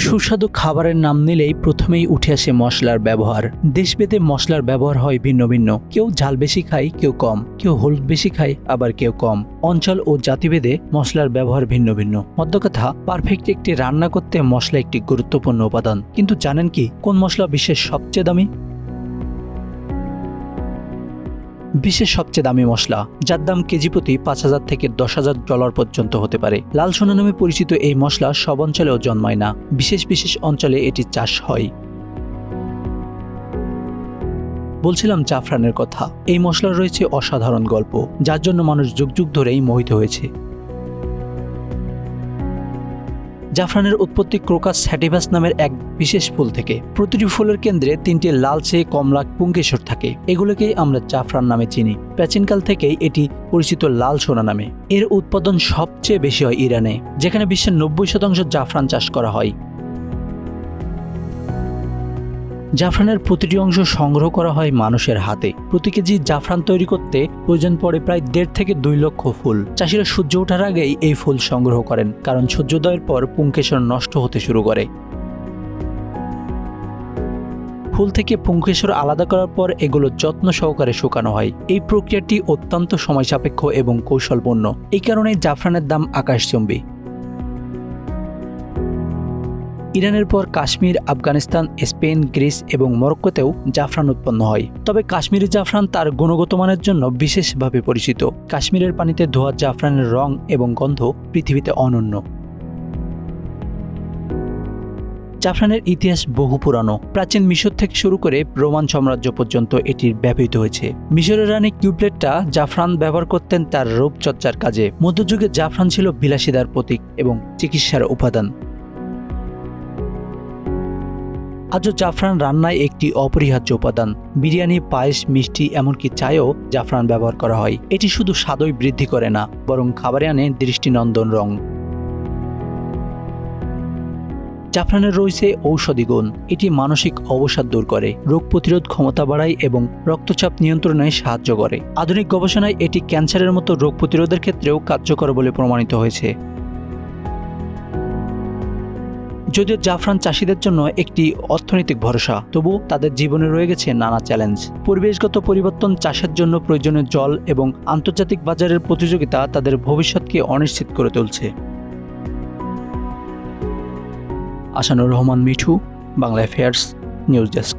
সুস্বাদু খাবারের নাম নিলেই প্রথমেই উঠে আসে মশলার ব্যবহার। দেশভেদে মশলার ব্যবহার হয় ভিন্ন ভিন্ন। কেউ ঝাল বেশি খায়, কেউ কম, কেউ হলুদ বেশি খায়, আবার কেউ কম। অঞ্চল ও জাতিভেদে মশলার ব্যবহার ভিন্ন ভিন্ন। মধ্যকথা, পারফেক্ট একটি রান্না করতে মশলা একটি গুরুত্বপূর্ণ উপাদান। কিন্তু জানেন কি কোন মশলা বিশ্বের সবচেয়ে দামি? বিশ্বের সবচেয়ে দামি মশলা, যার দাম কেজি প্রতি $5,000 থেকে $10,000 পর্যন্ত হতে পারে। লাল সোনা নামে পরিচিত এই মশলা সব অঞ্চলেও জন্মায় না। বিশেষ বিশেষ অঞ্চলে এটি চাষ হয়। বলছিলাম জাফরানের কথা। এই মশলার রয়েছে অসাধারণ গল্প, যার জন্য মানুষ যুগ যুগ ধরেই মোহিত হয়েছে। জাফরানের উৎপত্তি ক্রোকাস স্যাটিভাস নামের এক বিশেষ ফুল থেকে। প্রতিটি ফুলের কেন্দ্রে 3টি লালচে কমলা পুংকেশর থাকে। এগুলোকেই আমরা জাফরান নামে চিনি। প্রাচীনকাল থেকেই এটি পরিচিত লাল সোনা নামে। এর উৎপাদন সবচেয়ে বেশি হয় ইরানে, যেখানে বিশ্বের 90% জাফরান চাষ করা হয়। জাফরানের প্রতিটি অংশ সংগ্রহ করা হয় মানুষের হাতে। প্রতি কেজি জাফরান তৈরি করতে প্রয়োজন পড়ে প্রায় 1.5 থেকে 2 লক্ষ ফুল। চাষিরা সূর্য ওঠার আগেই এই ফুল সংগ্রহ করেন, কারণ সূর্যোদয়ের পর পুংকেশর নষ্ট হতে শুরু করে। ফুল থেকে পুংকেশর আলাদা করার পর এগুলো যত্ন সহকারে শুকানো হয়। এই প্রক্রিয়াটি অত্যন্ত সময় সাপেক্ষ এবং কৌশলপূর্ণ। এই কারণেই জাফরানের দাম আকাশচুম্বী। ইরানের পর কাশ্মীর, আফগানিস্তান, স্পেন, গ্রিস এবং মরক্কোতেও জাফরান উৎপন্ন হয়। তবে কাশ্মীরি জাফরান তার গুণগত মানের জন্য বিশেষভাবে পরিচিত। কাশ্মীরের পানিতে ধোয়া জাফরানের রং এবং গন্ধ পৃথিবীতে অনন্য। জাফরানের ইতিহাস বহু পুরানো। প্রাচীন মিশর থেকে শুরু করে রোমান সাম্রাজ্য পর্যন্ত এটির ব্যবহৃত হয়েছে। মিশরের রানী কিউপ্লেট্রা জাফরান ব্যবহার করতেন তার রূপচর্চার কাজে। মধ্যযুগে জাফরান ছিল বিলাসিতার প্রতীক এবং চিকিৎসার উপাদান। আজও জাফরান রান্নায় একটি অপরিহার্য উপাদান। বিরিয়ানি, পায়েস, মিষ্টি, এমনকি চায়েও জাফরান ব্যবহার করা হয়। এটি শুধু স্বাদই বৃদ্ধি করে না, বরং খাবারে আনে দৃষ্টিনন্দন রং। জাফরানের রয়েছে ঔষধি গুণ। এটি মানসিক অবসাদ দূর করে, রোগ প্রতিরোধ ক্ষমতা বাড়ায় এবং রক্তচাপ নিয়ন্ত্রণে সাহায্য করে। আধুনিক গবেষণায় এটি ক্যান্সারের মতো রোগ প্রতিরোধের ক্ষেত্রেও কার্যকর বলে প্রমাণিত হয়েছে। যদিও জাফরান চাষিদের জন্য একটি অর্থনৈতিক ভরসা, তবু তাদের জীবনে রয়ে গেছে নানা চ্যালেঞ্জ। পরিবেশগত পরিবর্তন, চাষের জন্য প্রয়োজনীয় জল এবং আন্তর্জাতিক বাজারের প্রতিযোগিতা তাদের ভবিষ্যৎকে অনিশ্চিত করে তুলছে। Ashanur Rahman Mithu, Bangla affairs, news desk.